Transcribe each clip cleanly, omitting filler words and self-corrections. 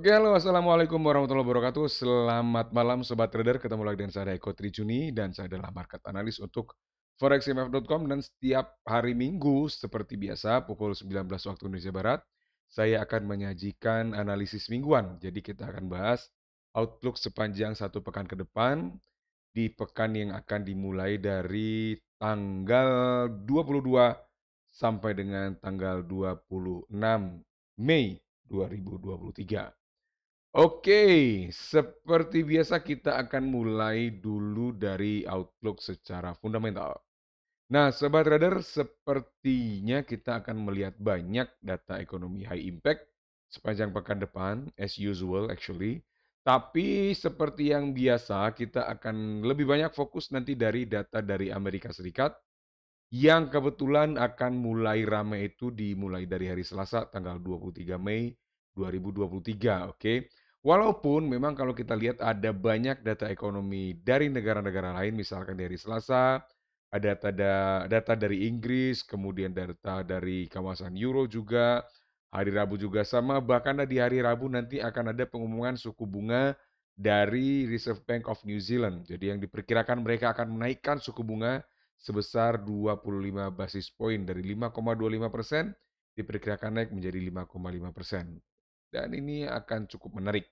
Oke, halo, assalamualaikum warahmatullahi wabarakatuh. Selamat malam, sobat trader. Ketemu lagi dengan saya Eko Trijuni dan saya adalah market analis untuk foreximf.com dan setiap hari Minggu seperti biasa pukul 19 waktu Indonesia Barat saya akan menyajikan analisis mingguan. Jadi kita akan bahas outlook sepanjang satu pekan ke depan di pekan yang akan dimulai dari tanggal 22 sampai dengan tanggal 26 Mei 2023. Oke, seperti biasa kita akan mulai dulu dari outlook secara fundamental. Nah, Sobat Trader, sepertinya kita akan melihat banyak data ekonomi high impact sepanjang pekan depan, as usual actually. Tapi seperti yang biasa, kita akan lebih banyak fokus nanti dari data dari Amerika Serikat yang kebetulan akan mulai ramai itu dimulai dari hari Selasa tanggal 23 Mei 2023, oke. Walaupun memang kalau kita lihat ada banyak data ekonomi dari negara-negara lain, misalkan dari Selasa, ada data dari Inggris, kemudian data dari kawasan Euro juga, hari Rabu juga sama, bahkan di hari Rabu nanti akan ada pengumuman suku bunga dari Reserve Bank of New Zealand. Jadi yang diperkirakan mereka akan menaikkan suku bunga sebesar 25 basis poin dari 5,25% diperkirakan naik menjadi 5,5%. Dan ini akan cukup menarik.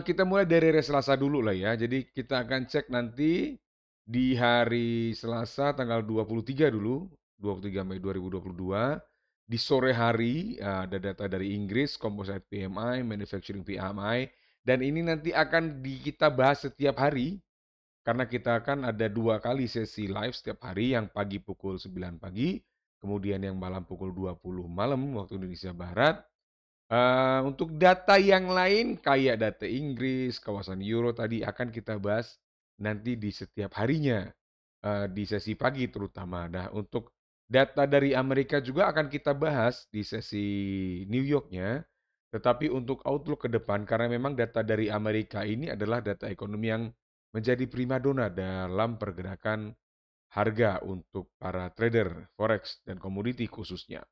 Kita mulai dari hari Selasa dulu lah ya. Jadi kita akan cek nanti di hari Selasa tanggal 23 dulu, 23 Mei 2022. Di sore hari ada data dari Inggris, Composite PMI, Manufacturing PMI, dan ini nanti akan kita bahas setiap hari karena kita akan ada 2 kali sesi live setiap hari, yang pagi pukul 9 pagi, kemudian yang malam pukul 20 malam waktu Indonesia Barat. Untuk data yang lain kayak data Inggris, kawasan Euro tadi akan kita bahas nanti di setiap harinya, di sesi pagi terutama. Nah, untuk data dari Amerika juga akan kita bahas di sesi New York-nya. Tetapi untuk outlook ke depan, karena memang data dari Amerika ini adalah data ekonomi yang menjadi primadona dalam pergerakan harga untuk para trader forex dan komoditi khususnya.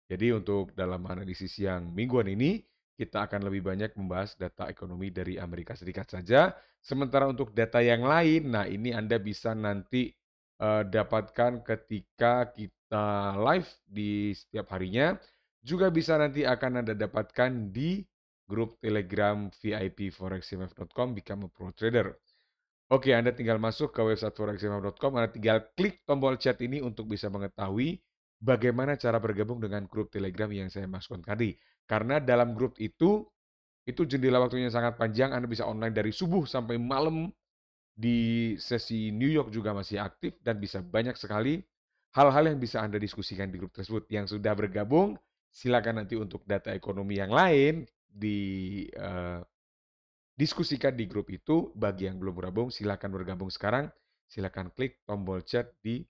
Jadi untuk dalam analisis yang mingguan ini, kita akan lebih banyak membahas data ekonomi dari Amerika Serikat saja. Sementara untuk data yang lain, nah ini Anda bisa nanti dapatkan ketika kita live di setiap harinya. Juga bisa nanti akan Anda dapatkan di grup Telegram VIP forexmf.com Become a Pro Trader. Oke, Anda tinggal masuk ke website forexmf.com, Anda tinggal klik tombol chat ini untuk bisa mengetahui bagaimana cara bergabung dengan grup Telegram yang saya maksudkan tadi. Karena dalam grup itu jendela waktunya sangat panjang, Anda bisa online dari subuh sampai malam, di sesi New York juga masih aktif, dan bisa banyak sekali hal-hal yang bisa Anda diskusikan di grup tersebut. Yang sudah bergabung, silakan nanti untuk data ekonomi yang lain di diskusikan di grup itu. Bagi yang belum bergabung, silakan bergabung sekarang. Silakan klik tombol chat di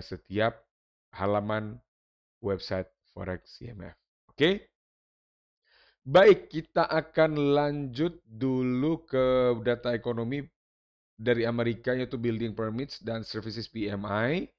setiap halaman website Forex CMF. Oke? Baik, kita akan lanjut dulu ke data ekonomi dari Amerika, yaitu Building Permits dan Services PMI.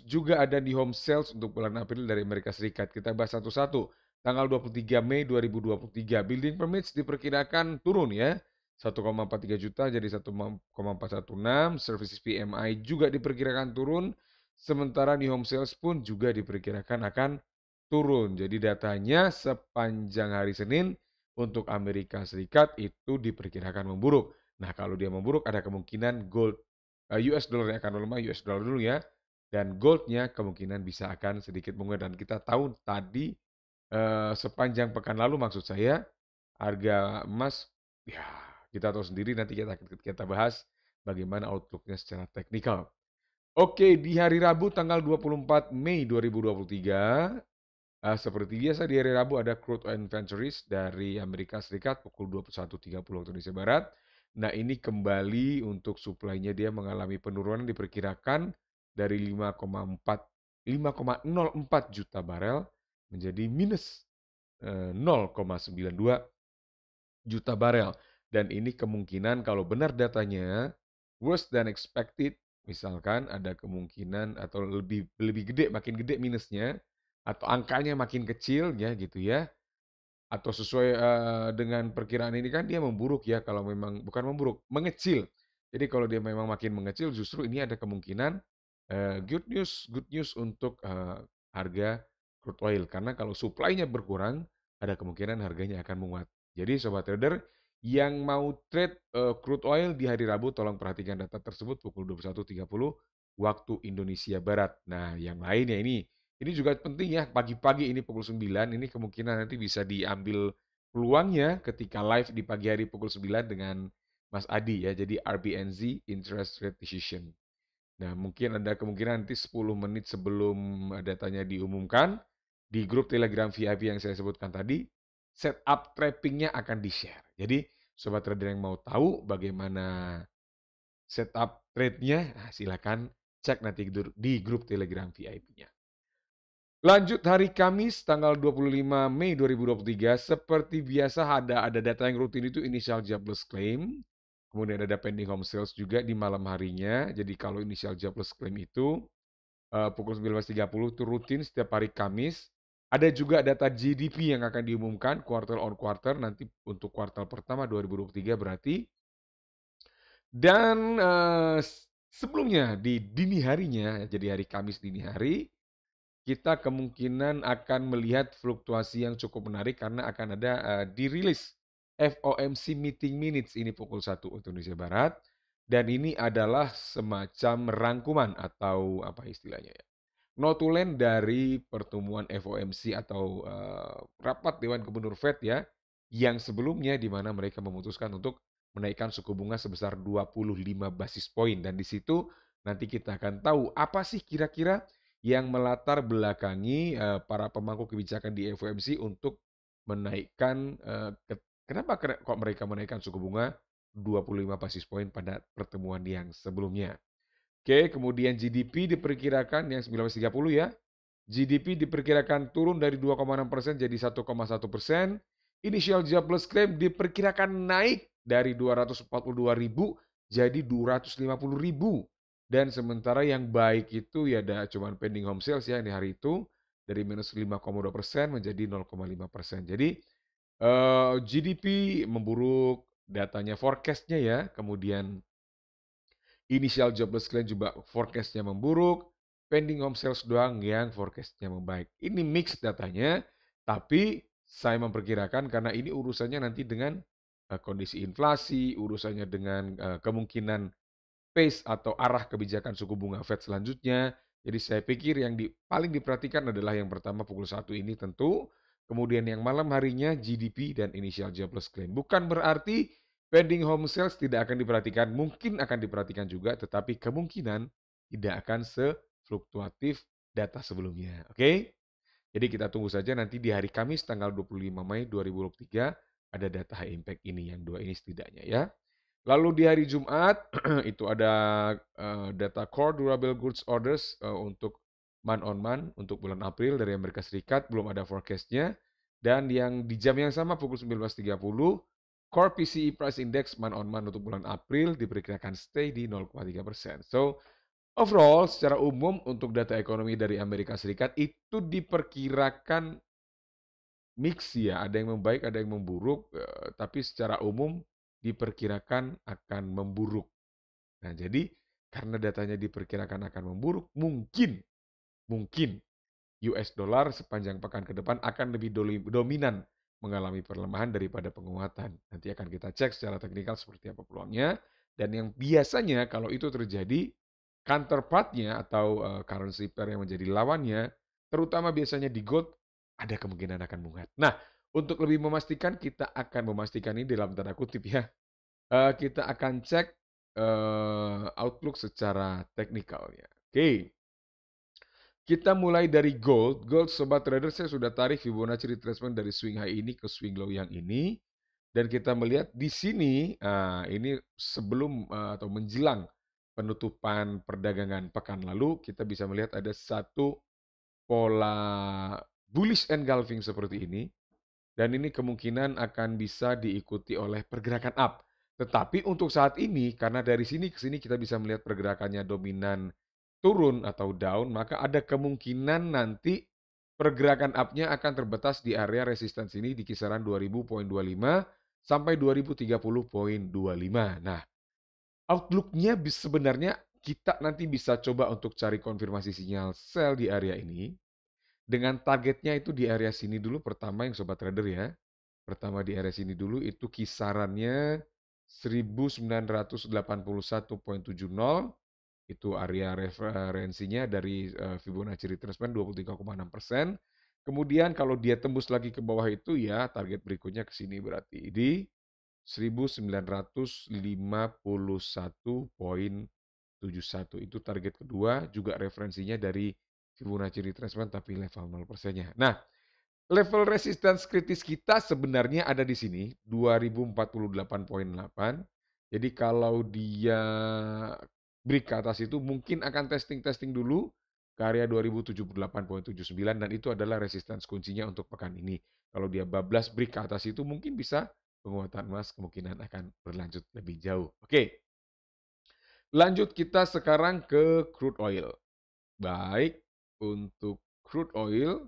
Juga ada di home sales untuk bulan April dari Amerika Serikat. Kita bahas satu-satu. Tanggal 23 Mei 2023, Building Permits diperkirakan turun ya. 1,43 juta jadi 1,416. Services PMI juga diperkirakan turun. Sementara di home sales pun juga diperkirakan akan turun. Jadi datanya sepanjang hari Senin untuk Amerika Serikat itu diperkirakan memburuk. Nah, kalau dia memburuk ada kemungkinan gold US dollar akan melemah, US dollar dulu ya. Dan goldnya kemungkinan bisa akan sedikit menguat. Dan kita tahu tadi sepanjang pekan lalu maksud saya, harga emas ya kita tahu sendiri, nanti kita bahas bagaimana outlooknya secara teknikal. Oke, di hari Rabu tanggal 24 Mei 2023, seperti biasa di hari Rabu ada crude oil inventories dari Amerika Serikat pukul 21.30 waktu Indonesia Barat. Nah, ini kembali untuk supply-nya dia mengalami penurunan, diperkirakan dari 5,04 juta barel menjadi minus 0,92 juta barel. Dan ini kemungkinan kalau benar datanya worse than expected, misalkan ada kemungkinan atau lebih gede, makin gede minusnya, atau angkanya makin kecil ya gitu ya. atau sesuai dengan perkiraan ini kan dia memburuk ya kalau memang bukan memburuk, mengecil. Jadi kalau dia memang makin mengecil justru ini ada kemungkinan good news untuk harga crude oil karena kalau supply-nya berkurang ada kemungkinan harganya akan menguat. Jadi sobat trader yang mau trade crude oil di hari Rabu tolong perhatikan data tersebut pukul 21.30 waktu Indonesia Barat. Nah, yang lainnya ini juga penting ya, pagi-pagi ini pukul 9, ini kemungkinan nanti bisa diambil peluangnya ketika live di pagi hari pukul 9 dengan Mas Adi ya, jadi RBNZ Interest Rate Decision. Nah, mungkin ada kemungkinan nanti 10 menit sebelum datanya diumumkan, di grup Telegram VIP yang saya sebutkan tadi, setup trappingnya akan di-share. Jadi, sobat trader yang mau tahu bagaimana setup trade-nya, nah silakan cek nanti di grup Telegram VIP-nya. Lanjut hari Kamis tanggal 25 Mei 2023, seperti biasa ada data yang rutin itu initial jobless claim, kemudian ada pending home sales juga di malam harinya. Jadi kalau initial jobless claim itu pukul 19.30 itu rutin setiap hari Kamis. Ada juga data GDP yang akan diumumkan quarter on quarter nanti untuk kuartal pertama 2023 berarti. Dan sebelumnya di dini harinya, jadi hari Kamis dini hari, kita kemungkinan akan melihat fluktuasi yang cukup menarik karena akan ada dirilis FOMC meeting minutes ini pukul 1 waktu Indonesia Barat dan ini adalah semacam rangkuman atau apa istilahnya ya. Notulen dari pertemuan FOMC atau rapat Dewan Gubernur Fed ya yang sebelumnya di mana mereka memutuskan untuk menaikkan suku bunga sebesar 25 basis poin dan di situ nanti kita akan tahu apa sih kira-kira yang melatar belakangi para pemangku kebijakan di FOMC untuk menaikkan kenapa kok mereka menaikkan suku bunga 25 basis poin pada pertemuan yang sebelumnya. Oke, kemudian GDP diperkirakan yang 19.30 ya. GDP diperkirakan turun dari 2,6% jadi 1,1%. Initial jobless claim diperkirakan naik dari 242.000 jadi 250.000. Dan sementara yang baik itu ya ada cuman pending home sales ya di hari itu dari minus 5,2% menjadi 0,5%. Jadi GDP memburuk, datanya forecastnya ya, kemudian initial jobless claim juga forecastnya memburuk, pending home sales doang yang forecastnya membaik. Ini mix datanya, tapi saya memperkirakan karena ini urusannya nanti dengan kondisi inflasi, urusannya dengan kemungkinan pace atau arah kebijakan suku bunga Fed selanjutnya. Jadi saya pikir yang paling diperhatikan adalah yang pertama pukul 1 ini tentu, kemudian yang malam harinya GDP dan initial jobless claim. Bukan berarti pending home sales tidak akan diperhatikan, mungkin akan diperhatikan juga, tetapi kemungkinan tidak akan sefluktuatif data sebelumnya. Oke? Jadi kita tunggu saja nanti di hari Kamis tanggal 25 Mei 2023 ada data high impact ini, yang dua ini setidaknya ya. Lalu di hari Jumat itu ada data core durable goods orders untuk month on month untuk bulan April dari Amerika Serikat, belum ada forecastnya. Dan yang di jam yang sama pukul 19.30 core PCE price index month on month untuk bulan April diperkirakan stay di 0,3%. So overall secara umum untuk data ekonomi dari Amerika Serikat itu diperkirakan mix ya, ada yang membaik, ada yang memburuk, tapi secara umum diperkirakan akan memburuk. Nah, jadi karena datanya diperkirakan akan memburuk, mungkin US dollar sepanjang pekan ke depan akan lebih dominan mengalami perlemahan daripada penguatan. Nanti akan kita cek secara teknikal seperti apa peluangnya. Dan yang biasanya kalau itu terjadi, counterpartnya atau currency pair yang menjadi lawannya, terutama biasanya di gold, ada kemungkinan akan menguat. Nah, untuk lebih memastikan, kita akan memastikan ini dalam tanda kutip ya. Kita akan cek outlook secara teknikalnya. Oke. Kita mulai dari gold. Gold sobat trader saya sudah tarik Fibonacci retracement dari swing high ini ke swing low yang ini. Dan kita melihat di sini, ini sebelum atau menjelang penutupan perdagangan pekan lalu, kita bisa melihat ada satu pola bullish engulfing seperti ini. Dan ini kemungkinan akan bisa diikuti oleh pergerakan up. Tetapi untuk saat ini, karena dari sini ke sini kita bisa melihat pergerakannya dominan turun atau down, maka ada kemungkinan nanti pergerakan up-nya akan terbatas di area resistance ini di kisaran 2000.25 sampai 2030.25. Nah, outlook-nya sebenarnya kita nanti bisa coba untuk cari konfirmasi sinyal sell di area ini. Dengan targetnya itu di area sini dulu pertama yang sobat trader ya. Pertama di area sini dulu itu kisarannya 1981.70 itu area referensinya dari Fibonacci retracement 23,6%. Kemudian kalau dia tembus lagi ke bawah itu ya target berikutnya ke sini berarti di 1951.71 itu target kedua juga referensinya dari Fibonacci retracement tapi level 0%-nya. Nah, level resistance kritis kita sebenarnya ada di sini 2048.8. Jadi kalau dia break ke atas itu mungkin akan testing dulu ke area 2078.79 dan itu adalah resistance kuncinya untuk pekan ini. Kalau dia bablas break ke atas itu mungkin bisa penguatan emas kemungkinan akan berlanjut lebih jauh. Oke. Lanjut kita sekarang ke crude oil. Baik, untuk crude oil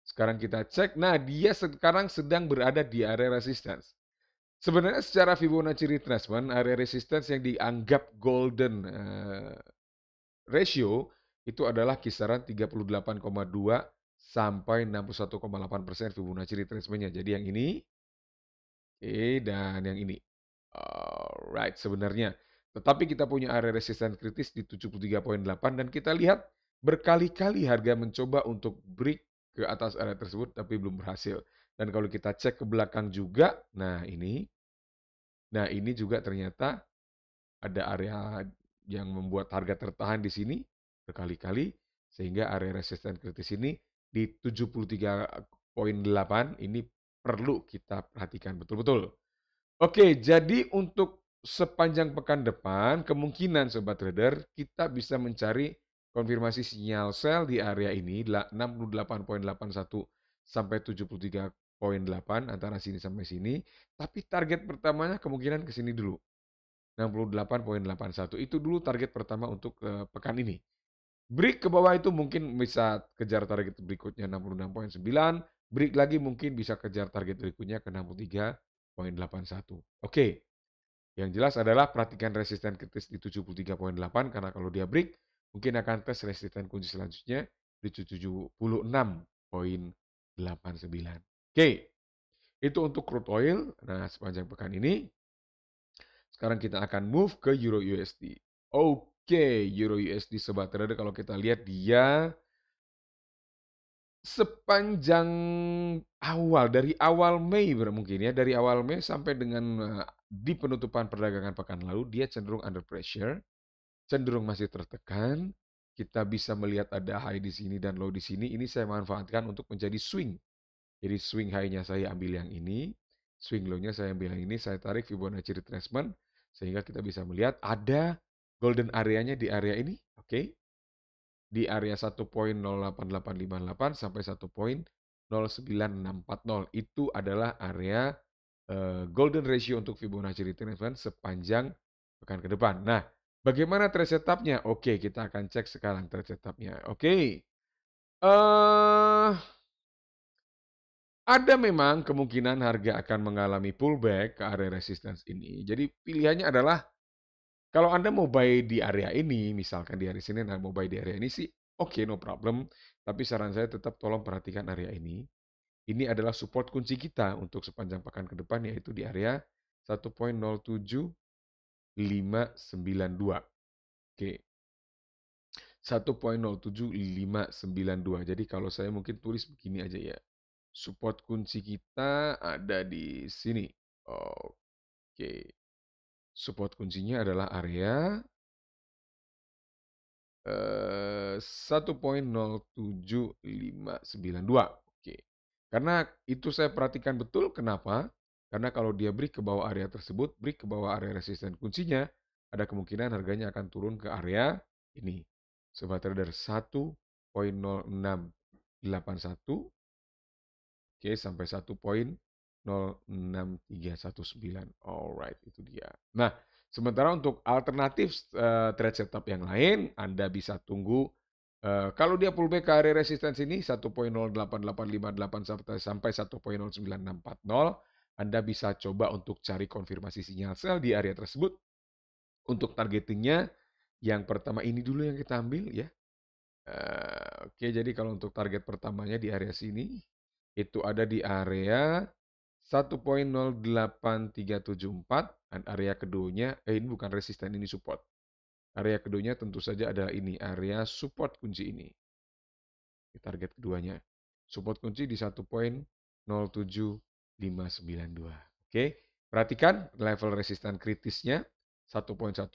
sekarang kita cek. Nah, dia sekarang sedang berada di area resistance. Sebenarnya secara Fibonacci retracement, area resistance yang dianggap golden ratio itu adalah kisaran 38,2 sampai 61,8% Fibonacci retracement-nya. Jadi yang ini, dan yang ini. Alright, sebenarnya. Tetapi kita punya area resistance kritis di 73.8 dan kita lihat berkali-kali harga mencoba untuk break ke atas area tersebut tapi belum berhasil. Dan kalau kita cek ke belakang juga, nah ini juga ternyata ada area yang membuat harga tertahan di sini berkali-kali sehingga area resistance kritis ini di 73.8 ini perlu kita perhatikan betul-betul. Oke, jadi untuk sepanjang pekan depan, kemungkinan Sobat Trader, kita bisa mencari konfirmasi sinyal sell di area ini, 68.81 sampai 73.8, antara sini sampai sini. Tapi target pertamanya kemungkinan ke sini dulu, 68.81. Itu dulu target pertama untuk pekan ini. Break ke bawah itu mungkin bisa kejar target berikutnya 66.9, break lagi mungkin bisa kejar target berikutnya ke 63.81. Oke, yang jelas adalah perhatikan resisten kritis di 73.8 karena kalau dia break mungkin akan tes resisten kunci selanjutnya di 76.89. Oke, itu untuk crude oil. Nah, sepanjang pekan ini sekarang kita akan move ke Euro USD. Oke, Euro USD Sobat Trader kalau kita lihat dia sepanjang dari awal Mei mungkin ya, dari awal Mei sampai dengan di penutupan perdagangan pekan lalu, dia cenderung under pressure, cenderung masih tertekan. Kita bisa melihat ada high di sini dan low di sini. Ini saya manfaatkan untuk menjadi swing. Jadi swing high-nya saya ambil yang ini, swing low-nya saya ambil yang ini, saya tarik Fibonacci retracement, sehingga kita bisa melihat ada golden area-nya di area ini, oke? Di area 1.08858 sampai 1.09640. Itu adalah area golden ratio untuk Fibonacci retracement sepanjang pekan ke depan. Nah, bagaimana trade setup-nya? Oke, kita akan cek sekarang trade setup-nya. Oke. Ada memang kemungkinan harga akan mengalami pullback ke area resistance ini. Jadi pilihannya adalah kalau Anda mau buy di area ini, misalkan di hari Senin Anda mau buy di area ini sih, oke, no problem. Tapi saran saya tetap tolong perhatikan area ini. Ini adalah support kunci kita untuk sepanjang pekan ke depan, yaitu di area 1.07592. Oke, 1.07592. Jadi kalau saya mungkin tulis begini aja ya. Support kunci kita ada di sini. Oke. Support kuncinya adalah area 1.07592. Oke. Karena itu saya perhatikan betul kenapa? Karena kalau dia break ke bawah area tersebut, break ke bawah area resisten kuncinya, ada kemungkinan harganya akan turun ke area ini. Sobat trader 1.06681 oke, sampai 1.06319. Alright, itu dia. Nah, sementara untuk alternatif trade setup yang lain, Anda bisa tunggu Kalau dia pullback ke area resistance ini 1.08858 sampai 1.09640, Anda bisa coba untuk cari konfirmasi sinyal sell di area tersebut. Untuk targetingnya, yang pertama ini dulu yang kita ambil ya. Oke, jadi kalau untuk target pertamanya di area sini, itu ada di area 1.08374, dan area keduanya, ini bukan resisten, ini support. Area keduanya tentu saja adalah ini, area support kunci ini. Di target keduanya. Support kunci di 1.07592. Oke, perhatikan level resisten kritisnya 1.10124,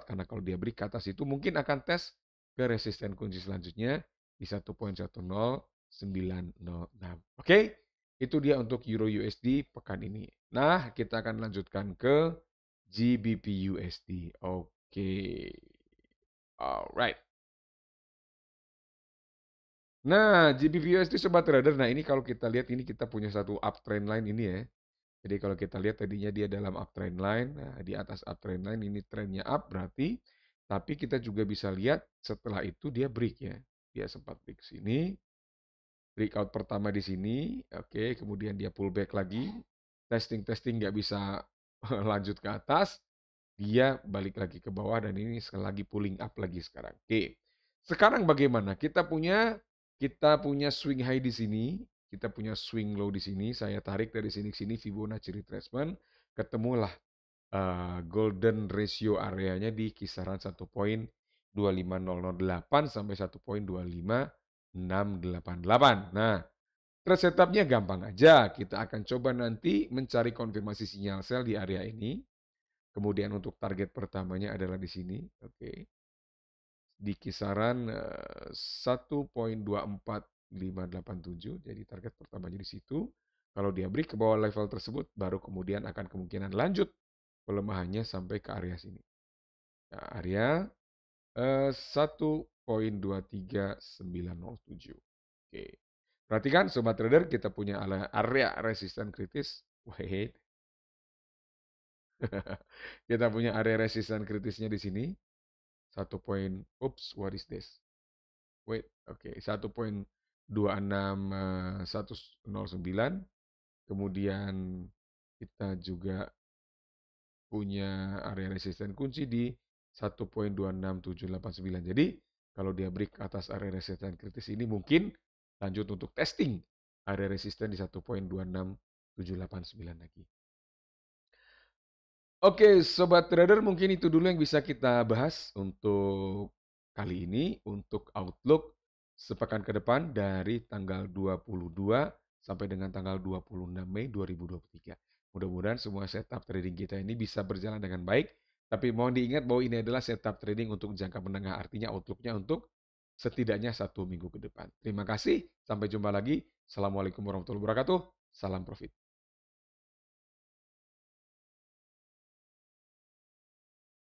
karena kalau dia break ke atas itu mungkin akan tes ke resisten kunci selanjutnya di 1.10906. Oke, itu dia untuk Euro USD pekan ini. Nah, kita akan lanjutkan ke GBP USD. Oke. Alright. Nah, GBP USD Sobat Trader, nah ini kalau kita lihat ini kita punya satu uptrend line ini ya. Jadi kalau kita lihat tadinya dia dalam uptrend line, nah di atas uptrend line ini trennya up berarti, tapi kita juga bisa lihat setelah itu dia break ya. Dia sempat break sini, breakout pertama di sini, oke, kemudian dia pullback lagi, testing nggak bisa lanjut ke atas, dia balik lagi ke bawah dan ini sekali lagi pulling up lagi sekarang. Oke, sekarang bagaimana? Kita punya swing high di sini, kita punya swing low di sini. Saya tarik dari sini ke sini Fibonacci retracement, ketemulah golden ratio areanya di kisaran 1.25008 sampai 1.25688. Nah, trade setupnya gampang aja. Kita akan coba nanti mencari konfirmasi sinyal sell di area ini. Kemudian untuk target pertamanya adalah di sini, oke. Di kisaran 1.24587. Jadi target pertamanya di situ. Kalau dia break ke bawah level tersebut, baru kemudian akan kemungkinan lanjut pelemahannya sampai ke area sini. Nah, area 1.23907. Oke. Perhatikan Sobat Trader, kita punya area resisten kritis. Wait. Kita punya area resisten kritisnya di sini. 1 poin, what is this? Wait, oke, 1.26109. Kemudian kita juga punya area resisten kunci di 1.26789. Jadi kalau dia break atas area resisten kritis ini mungkin lanjut untuk testing area resisten di 1.26789 lagi. Oke, Sobat Trader, mungkin itu dulu yang bisa kita bahas untuk kali ini, untuk outlook sepekan ke depan dari tanggal 22 sampai dengan tanggal 26 Mei 2023. Mudah-mudahan semua setup trading kita ini bisa berjalan dengan baik, tapi mohon diingat bahwa ini adalah setup trading untuk jangka menengah, artinya outlooknya untuk setidaknya 1 minggu ke depan. Terima kasih, sampai jumpa lagi. Assalamualaikum warahmatullahi wabarakatuh, salam profit.